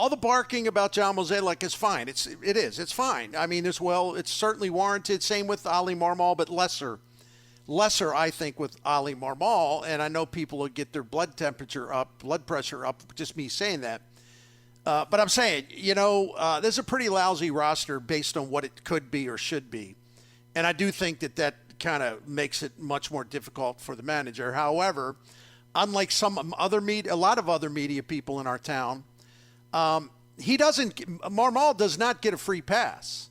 all the barking about John Mozeliak is fine. It's fine. I mean, it's certainly warranted. Same with Ali Marmol, but lesser, I think, with Ali Marmol. And I know people will get their blood pressure up, just me saying that. But I'm saying, there's a pretty lousy roster based on what it could be or should be. And I do think that kind of makes it much more difficult for the manager. However, unlike a lot of other media people in our town, Marmol does not get a free pass.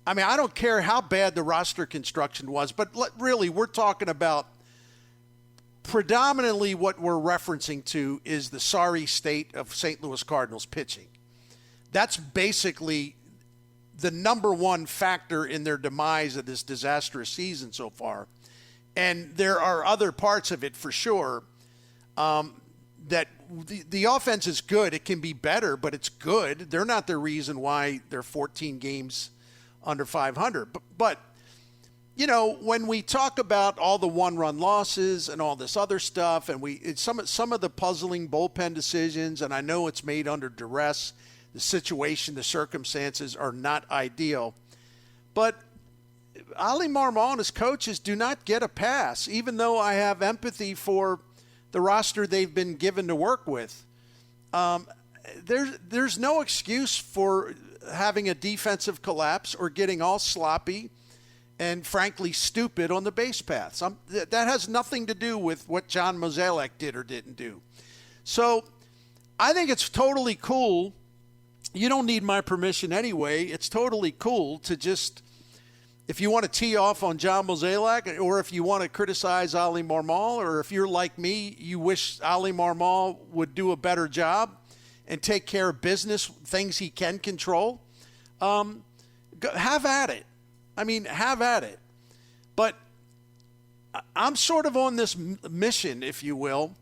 I mean, I don't care how bad the roster construction was, but really we're talking about predominantly what we're referencing to is the sorry state of St. Louis Cardinals pitching. That's basically the number one factor in their demise of this disastrous season so far. And there are other parts of it for sure that the offense is good. It can be better, but it's good. They're not the reason why they're 14 games under 500. But when we talk about all the one-run losses and all this other stuff, and some of the puzzling bullpen decisions, and I know it's made under duress, the situation, the circumstances are not ideal. But Ali Marmol and his coaches do not get a pass, even though I have empathy for the roster they've been given to work with. There's no excuse for having a defensive collapse or getting all sloppy and frankly stupid on the base paths. That has nothing to do with what John Mozeliak did or didn't do. So I think it's totally cool. You don't need my permission anyway. It's totally cool to just, if you want to tee off on John Mozeliak, or if you want to criticize Ali Marmol, or if you're like me, you wish Ali Marmol would do a better job and take care of business, things he can control, have at it. I mean, have at it. But I'm sort of on this mission, if you will,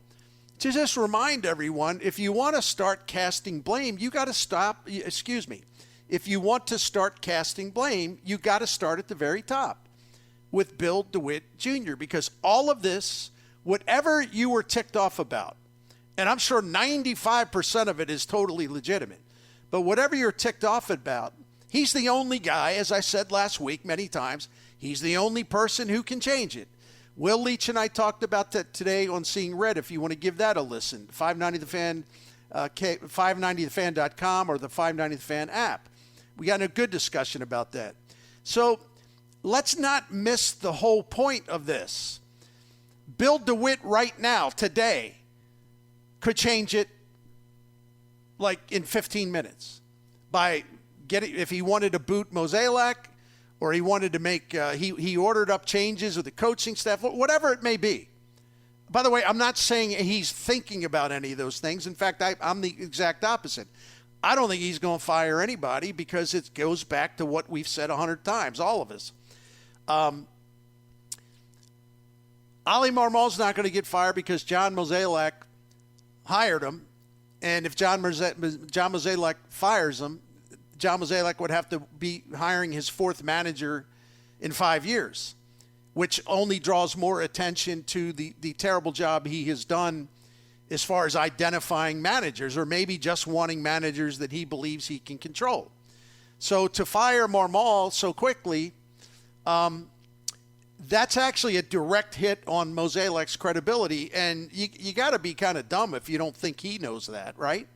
to just remind everyone, if you want to start casting blame, you got to stop. If you want to start casting blame, you got to start at the very top with Bill DeWitt Jr. Because all of this, whatever you were ticked off about, and I'm sure 95% of it is totally legitimate, but whatever you're ticked off about, he's the only guy, as I said last week many times, he's the only person who can change it. Will Leach and I talked about that today on Seeing Red, if you want to give that a listen. 590 The Fan, 590thefan.com or the 590 The Fan app. We got a good discussion about that. So let's not miss the whole point of this. Bill DeWitt right now, today, could change it like in 15 minutes by if he wanted to boot Mozeliak, or he wanted to make, he ordered up changes with the coaching staff, whatever it may be. By the way, I'm not saying he's thinking about any of those things. In fact, I'm the exact opposite. I don't think he's going to fire anybody because it goes back to what we've said 100 times, all of us. Ali Marmol's not going to get fired because John Mozeliak hired him. And if John Mozeliak fires him, John Mozeliak would have to be hiring his fourth manager in 5 years, which only draws more attention to the terrible job he has done as far as identifying managers, or maybe just wanting managers that he believes he can control. So to fire Marmol so quickly, that's actually a direct hit on Mozeliak's credibility, and you got to be kind of dumb if you don't think he knows that, right?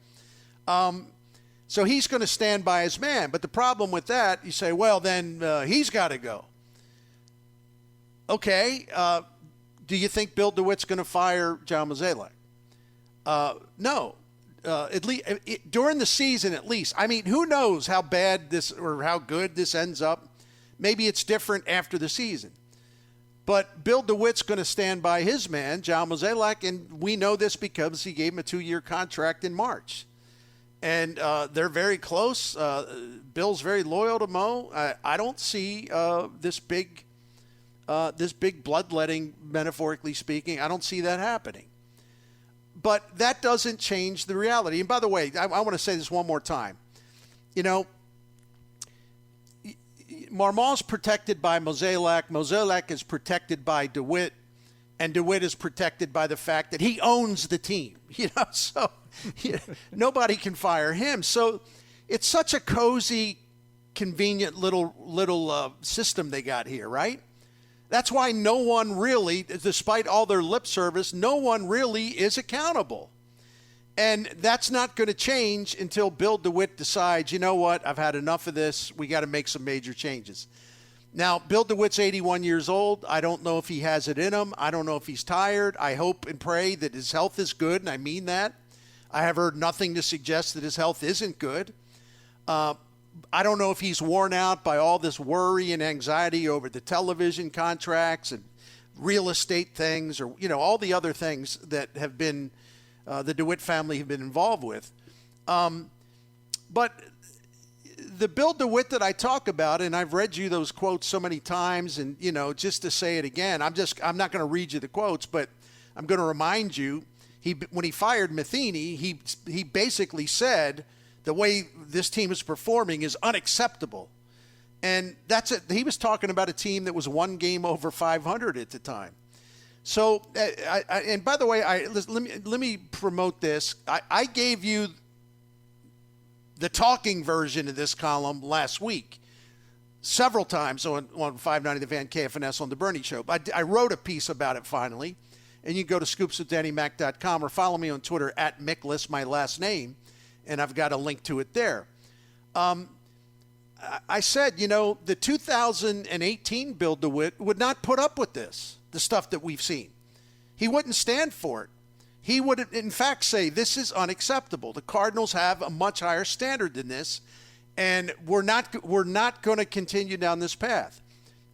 So he's going to stand by his man. But the problem with that, you say, well, then he's got to go. Okay. Do you think Bill DeWitt's going to fire John Mozeliak? No. At least during the season, at least. I mean, who knows how bad this or how good this ends up? Maybe it's different after the season. But Bill DeWitt's going to stand by his man, John Mozeliak, and we know this because he gave him a 2-year contract in March. And they're very close. Bill's very loyal to Mo. I don't see this big bloodletting, metaphorically speaking. I don't see that happening. But that doesn't change the reality. And by the way, I want to say this one more time. You know, Marmol's protected by Mozeliak. Mozeliak is protected by DeWitt. and DeWitt is protected by the fact that he owns the team. So nobody can fire him. So it's such a cozy, convenient little system they got here, right? That's why no one really, despite all their lip service, no one really is accountable. And that's not going to change until Bill DeWitt decides, you know what, I've had enough of this. We got to make some major changes. Now, Bill DeWitt's 81 years old. I don't know if he has it in him. I don't know if he's tired. I hope and pray that his health is good, and I mean that. I have heard nothing to suggest that his health isn't good. I don't know if he's worn out by all this worry and anxiety over the television contracts and real estate things, or, all the other things that have been the DeWitt family have been involved with. But the Bill DeWitt that I talk about, and I've read you those quotes so many times, and, just to say it again, I'm not going to read you the quotes, but I'm going to remind you, when he fired Matheny, he basically said, the way this team is performing is unacceptable. And that's it. He was talking about a team that was one game over 500 at the time. So, and by the way, let me promote this. I gave you the talking version of this column last week several times on 590 The Fan KFNS on the Bernie Show. I wrote a piece about it finally. And you can go to scoopswithdannymac.com or follow me on Twitter at Miklasz, my last name. And I've got a link to it there. I said, the 2018 Bill DeWitt would not put up with this, the stuff that we've seen. He wouldn't stand for it. He would, in fact, say this is unacceptable. The Cardinals have a much higher standard than this, and we're not going to continue down this path.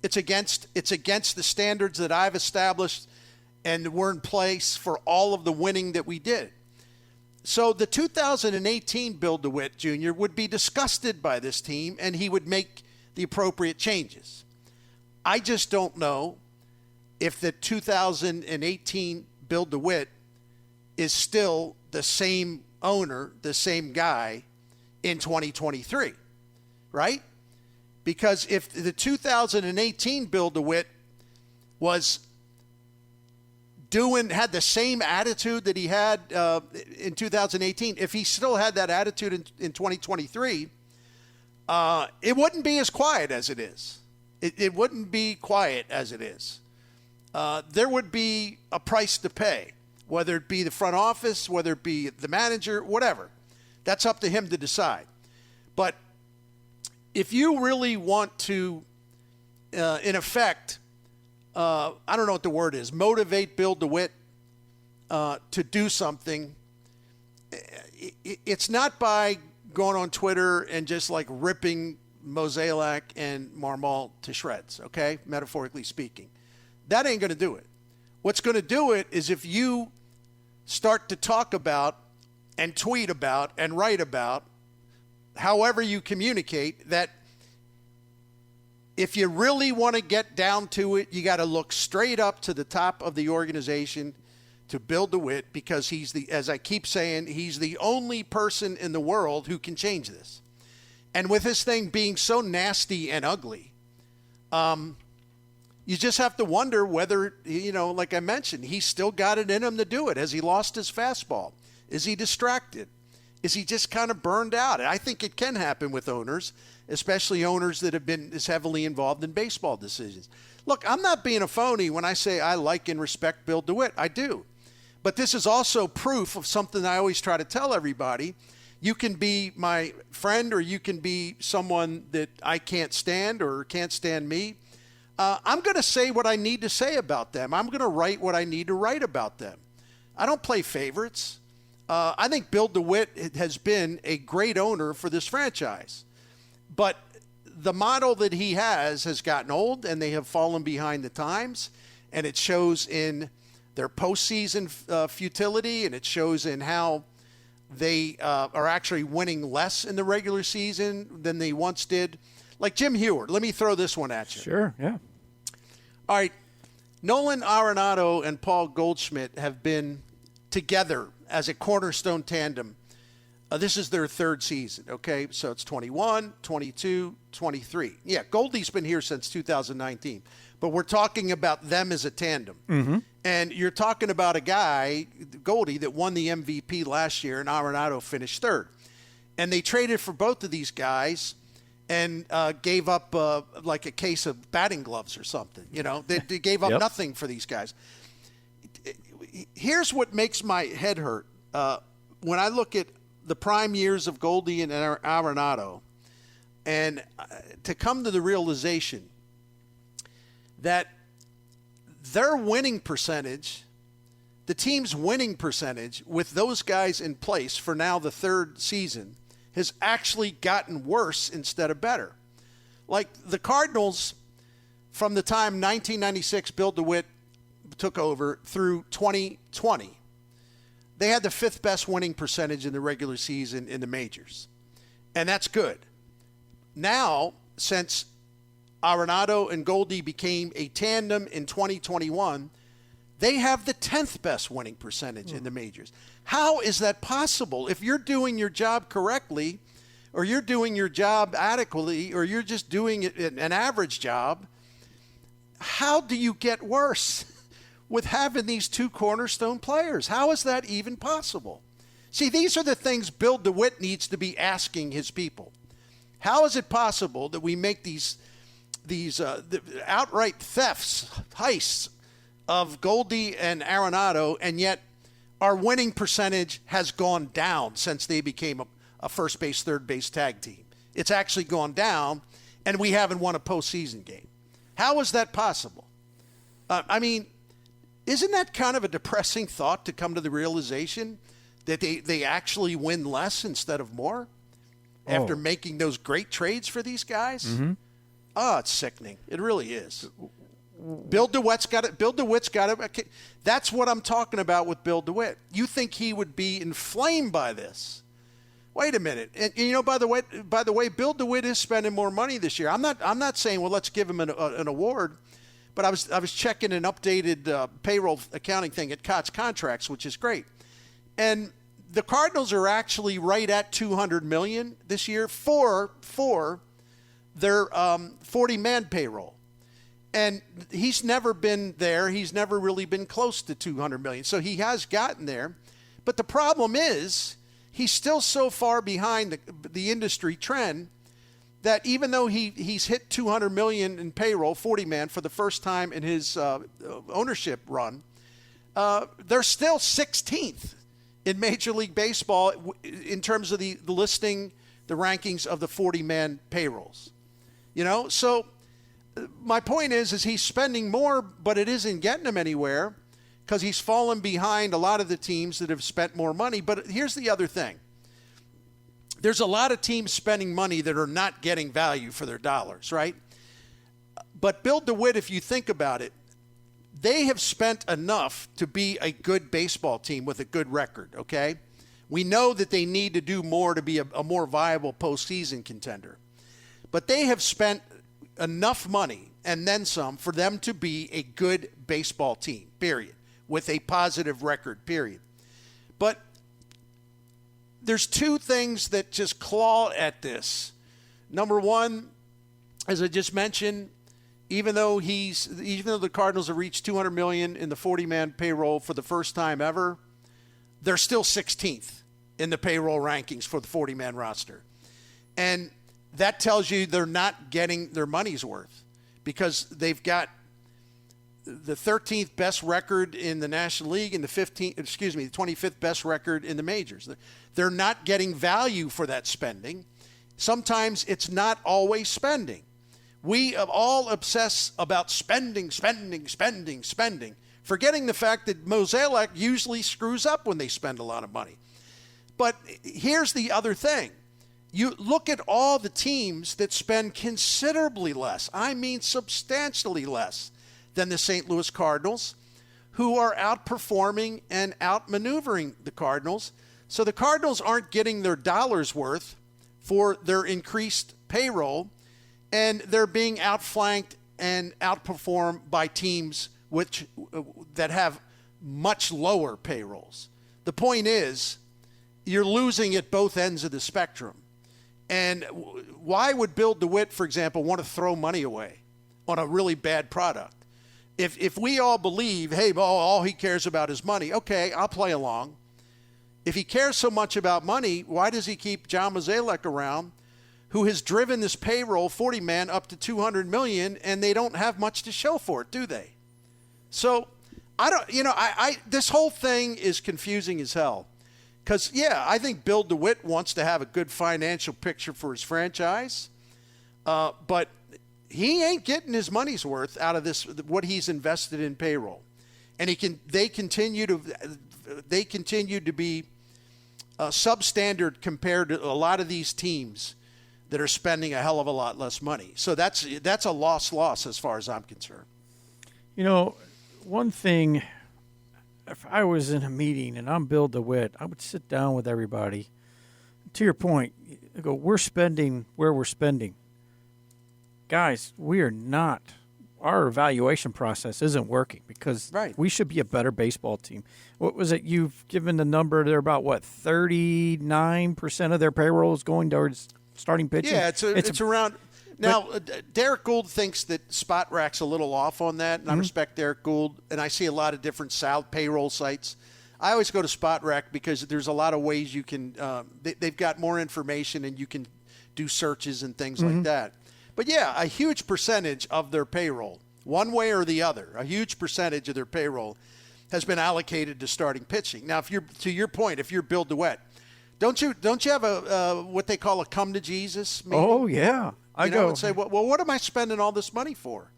It's against the standards that I've established and were in place for all of the winning that we did. So the 2018 Bill DeWitt Jr. would be disgusted by this team, and he would make the appropriate changes. I just don't know if the 2018 Bill DeWitt is still the same owner, the same guy in 2023, right? Because if the 2018 Bill DeWitt had the same attitude that he had in 2018, if he still had that attitude in 2023, it wouldn't be as quiet as it is. It wouldn't be quiet as it is. There would be a price to pay, whether it be the front office, whether it be the manager, whatever. That's up to him to decide. But if you really want to, in effect, I don't know what the word is, motivate Bill DeWitt to do something, it's not by going on Twitter and just like ripping Mozeliak and Marmol to shreds, okay, metaphorically speaking. That ain't going to do it. What's going to do it is if you start to talk about and tweet about and write about, however you communicate, that if you really want to get down to it, you got to look straight up to the top of the organization, to Bill DeWitt, because he's as I keep saying, he's the only person in the world who can change this. And with this thing being so nasty and ugly, you just have to wonder whether, like I mentioned, he's still got it in him to do it. Has he lost his fastball? Is he distracted? Is he just kind of burned out? And I think it can happen with owners, especially owners that have been as heavily involved in baseball decisions. Look, I'm not being a phony when I say I like and respect Bill DeWitt. I do. But this is also proof of something I always try to tell everybody. You can be my friend, or you can be someone that I can't stand or can't stand me. I'm going to say what I need to say about them. I'm going to write what I need to write about them. I don't play favorites. I think Bill DeWitt has been a great owner for this franchise. But the model that he has gotten old, and they have fallen behind the times, and it shows in their postseason futility, and it shows in how they are actually winning less in the regular season than they once did. Like Jim Heward, let me throw this one at you. Sure, yeah. All right, Nolan Arenado and Paul Goldschmidt have been together as a cornerstone tandem This is their third season, okay? So it's 21, 22, 23. Yeah, Goldie's been here since 2019. But we're talking about them as a tandem. Mm-hmm. And you're talking about a guy, Goldie, that won the MVP last year, and Arenado finished third. And they traded for both of these guys and gave up like a case of batting gloves or something. You know, they gave up nothing for these guys. Here's what makes my head hurt. When I look at the prime years of Goldie and Arenado, and to come to the realization that their winning percentage, the team's winning percentage with those guys in place for now the third season, has actually gotten worse instead of better. Like the Cardinals, from the time 1996 Bill DeWitt took over through 2020, they had the fifth best winning percentage in the regular season in the majors. And that's good. Now, since Arenado and Goldie became a tandem in 2021, they have the 10th best winning percentage in the majors. How is that possible? If you're doing your job correctly, or you're doing your job adequately, or you're just doing an average job, how do you get worse with having these two cornerstone players? How is that even possible? See, these are the things Bill DeWitt needs to be asking his people. How is it possible that we make these outright thefts, heists of Goldie and Arenado, and yet our winning percentage has gone down since they became a first base, third base tag team? It's actually gone down, and we haven't won a postseason game. How is that possible? I mean, isn't that kind of a depressing thought to come to the realization that they actually win less instead of more after making those great trades for these guys? Mm-hmm. Oh, it's sickening. It really is. Bill DeWitt's got it. Bill DeWitt's got it. That's what I'm talking about with Bill DeWitt. You think he would be inflamed by this? Wait a minute. And you know, by the way, Bill DeWitt is spending more money this year. I'm not saying, well, let's give him an award, but I was checking an updated payroll accounting thing at Cots Contracts, which is great. And the Cardinals are actually right at $200 million this year for their 40-man payroll. And he's never been there. He's never really been close to $200 million. So he has gotten there. But the problem is he's still so far behind the industry trend that even though he's hit $200 million in payroll, 40-man, for the first time in his ownership run, they're still 16th in Major League Baseball in terms of the listing, the rankings of the 40-man payrolls. You know, so my point is he's spending more, but it isn't getting him anywhere because he's fallen behind a lot of the teams that have spent more money. But here's the other thing. There's a lot of teams spending money that are not getting value for their dollars, right? But Bill DeWitt, if you think about it, they have spent enough to be a good baseball team with a good record, okay? We know that they need to do more to be a more viable postseason contender. But they have spent enough money and then some for them to be a good baseball team, period, with a positive record, period. But there's two things that just claw at this. Number one, as I just mentioned, even though the Cardinals have reached $200 million in the 40-man payroll for the first time ever, they're still 16th in the payroll rankings for the 40-man roster. And that tells you they're not getting their money's worth because they've got the 13th best record in the National League and the 25th best record in the majors. They're not getting value for that spending. Sometimes it's not always spending. We all obsess about spending, forgetting the fact that Mozeliak usually screws up when they spend a lot of money. But here's the other thing. You look at all the teams that spend considerably less, I mean substantially less, than the St. Louis Cardinals, who are outperforming and outmaneuvering the Cardinals. So the Cardinals aren't getting their dollars worth for their increased payroll, and they're being outflanked and outperformed by teams that have much lower payrolls. The point is, you're losing at both ends of the spectrum. And why would Bill DeWitt, for example, want to throw money away on a really bad product? If we all believe, hey, well, all he cares about is money, okay, I'll play along. If he cares so much about money, why does he keep John Mozeliak around, who has driven this payroll 40-man up to $200 million, and they don't have much to show for it, do they? So I don't, this whole thing is confusing as hell. Because, yeah, I think Bill DeWitt wants to have a good financial picture for his franchise, but he ain't getting his money's worth out of this, what he's invested in payroll. And they continue to be substandard compared to a lot of these teams that are spending a hell of a lot less money. So that's a loss as far as I'm concerned. One thing, if I was in a meeting and I'm Bill DeWitt, I would sit down with everybody. To your point, I go, we're spending where we're spending. Guys, we are not. Our evaluation process isn't working because we should be a better baseball team. What was it? You've given the number. They're about, 39% of their payroll is going towards starting pitching? Yeah, it's around. Now, Derek Gould thinks that Spot Rack's a little off on that, and I respect Derek Gould, and I see a lot of different payroll sites. I always go to Spot Rack because there's a lot of ways you can they've got more information, and you can do searches and things like that. But, yeah, a huge percentage of their payroll, one way or the other, a huge percentage of their payroll has been allocated to starting pitching. Now, to your point, if you're Bill DeWitt, don't you have a what they call a come to Jesus meeting? Oh, yeah. I go and say, well, what am I spending all this money for?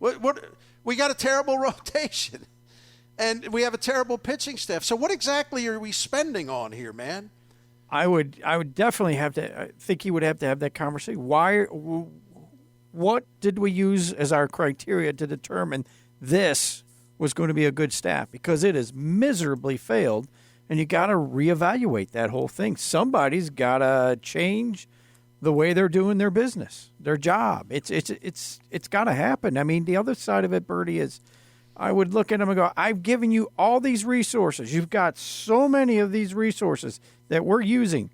What we got a terrible rotation, and we have a terrible pitching staff. So what exactly are we spending on here, man? I would definitely have to. I think he would have to have that conversation. What did we use as our criteria to determine this was going to be a good staff? Because it has miserably failed, and you got to reevaluate that whole thing. Somebody's got to change the way they're doing their business, their job. It's got to happen. I mean, the other side of it, Bertie, is I would look at them and go, I've given you all these resources. You've got so many of these resources that we're using,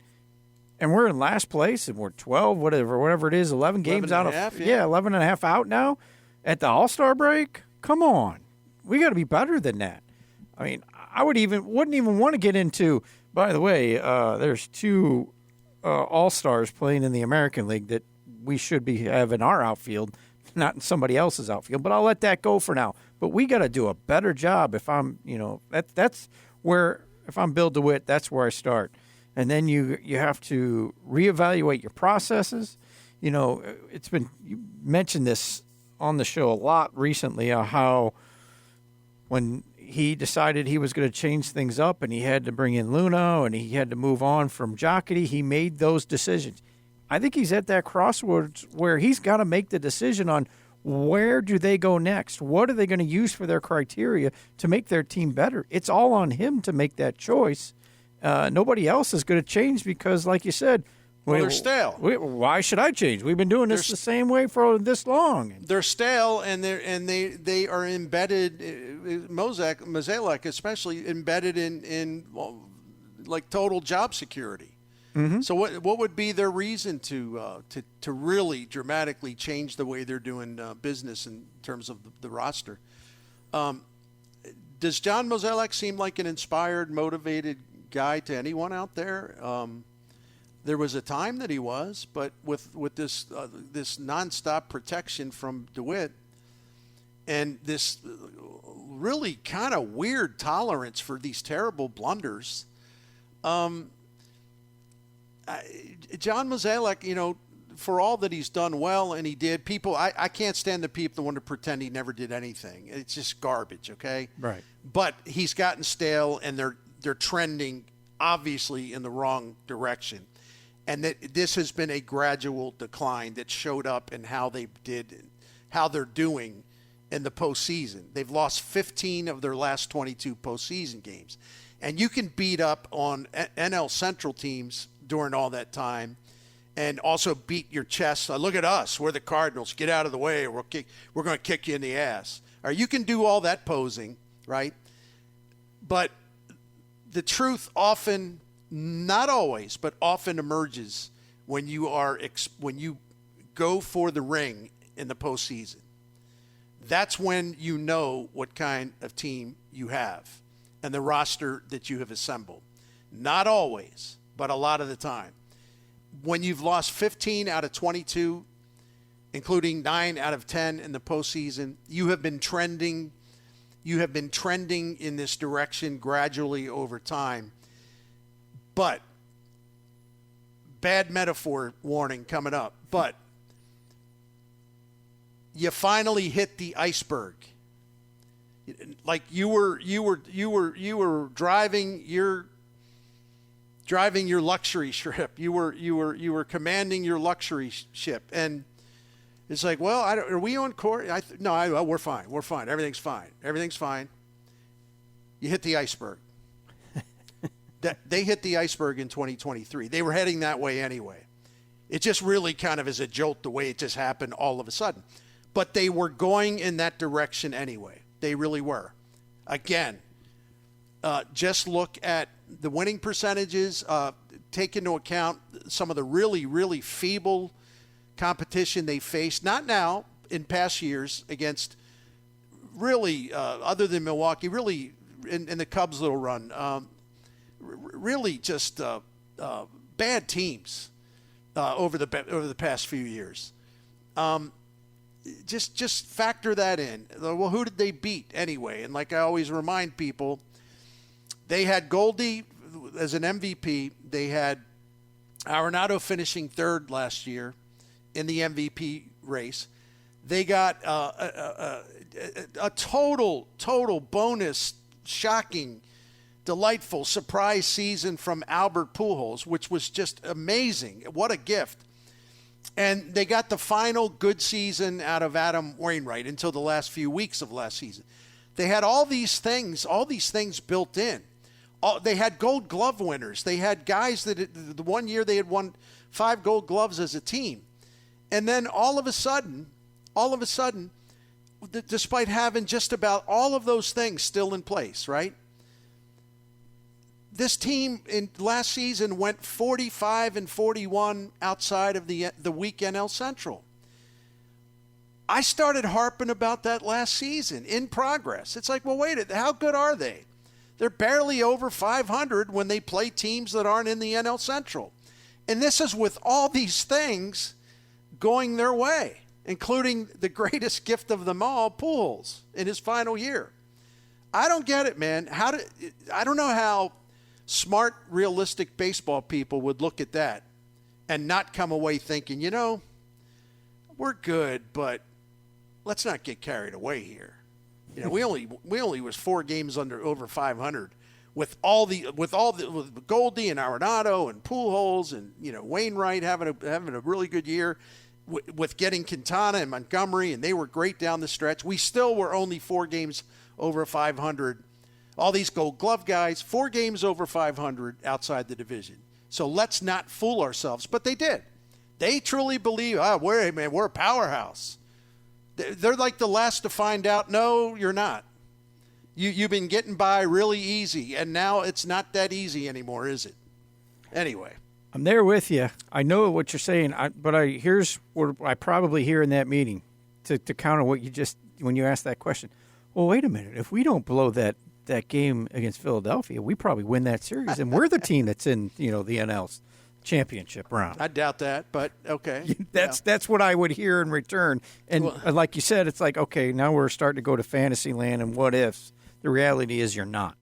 and we're in last place, and we're 12, whatever it is, 11 games out of 11 and a half out now at the All-Star break. Come on. We got to be better than that. I mean, I wouldn't even want to get into, by the way, there's two All-Stars playing in the American League that we should have in our outfield, not in somebody else's outfield. But I'll let that go for now. But we got to do a better job if I'm, that's where, if I'm Bill DeWitt, that's where I start. And then you have to reevaluate your processes. You mentioned this on the show a lot recently, how when he decided he was going to change things up and he had to bring in Luna and he had to move on from Jocketty, he made those decisions. I think he's at that crossroads where he's got to make the decision on where do they go next? What are they going to use for their criteria to make their team better? It's all on him to make that choice. Nobody else is going to change because, like you said, they're stale. Why should I change? We've been doing this the same way for this long. They're stale, and they are embedded. Mozeliak especially embedded in total job security. Mm-hmm. So what would be their reason to really dramatically change the way they're doing business in terms of the roster? Does John Mozeliak seem like an inspired, motivated guy to anyone out there? There was a time that he was, but with this nonstop protection from DeWitt and this really kind of weird tolerance for these terrible blunders, John Mozeliak, for all that he's done well, and he did, I can't stand the people that want to pretend he never did anything. It's just garbage, okay? Right. But he's gotten stale, and they're trending obviously in the wrong direction. And that this has been a gradual decline that showed up in how they're doing in the postseason. They've lost 15 of their last 22 postseason games. And you can beat up on NL Central teams during all that time and also beat your chest. Look at us. We're the Cardinals. Get out of the way, or we're going to kick you in the ass. Or you can do all that posing, right? But the truth often not always, but often emerges when you go for the ring in the postseason. That's when you know what kind of team you have and the roster that you have assembled. Not always, but a lot of the time. When you've lost 15 out of 22, including 9 out of 10 in the postseason, you have been trending in this direction gradually over time. But, bad metaphor warning coming up, but you finally hit the iceberg. Like you were driving your luxury ship. You were commanding your luxury ship, and it's like, well, are we on course? No, we're fine. We're fine. Everything's fine. You hit the iceberg. They hit the iceberg in 2023. They were heading that way anyway. It just really kind of is a jolt the way it just happened all of a sudden. But they were going in that direction anyway. They really were. Again, just look at the winning percentages. Take into account some of the really, really feeble competition they faced. Not now, in past years, against really, other than Milwaukee, really in the Cubs' little run, really just bad teams over the past few years. Just factor that in. Well, who did they beat anyway? And like I always remind people, they had Goldie as an MVP. They had Arenado finishing third last year in the MVP race. They got a total bonus, shocking, delightful surprise season from Albert Pujols, which was just amazing. What a gift. And they got the final good season out of Adam Wainwright until the last few weeks of last season. They had all these things built in. They had Gold Glove winners. They had guys that the one year they had won 5 Gold Gloves as a team. And then all of a sudden, despite having just about all of those things still in place, right? This team in last season went 45-41 outside of the weak NL Central. I started harping about that last season in progress. It's like, well, wait, how good are they? They're barely over 500 when they play teams that aren't in the NL Central. And this is with all these things going their way, including the greatest gift of them all, Pujols, in his final year. I don't get it, man. I don't know how smart, realistic baseball people would look at that and not come away thinking, we're good, but let's not get carried away here. We only was 4 games over 500 with Goldie and Arenado and Pujols and Wainwright having a really good year with getting Quintana and Montgomery, and they were great down the stretch. We still were only 4 games over 500. All these Gold Glove guys, 4 games over 500 outside the division. So let's not fool ourselves. But they did. They truly believe, we're a powerhouse. They're like the last to find out, no, you're not. You've been getting by really easy, and now it's not that easy anymore, is it? Anyway. I'm there with you. I know what you're saying, but here's what I probably hear in that meeting to counter what you just, when you asked that question. Well, wait a minute. If we don't blow that game against Philadelphia, we probably win that series, and we're the team that's in the NL's championship round. I doubt that, but okay. That's what I would hear in return. And like you said, it's like, okay, now we're starting to go to fantasy land and what ifs. The reality is you're not.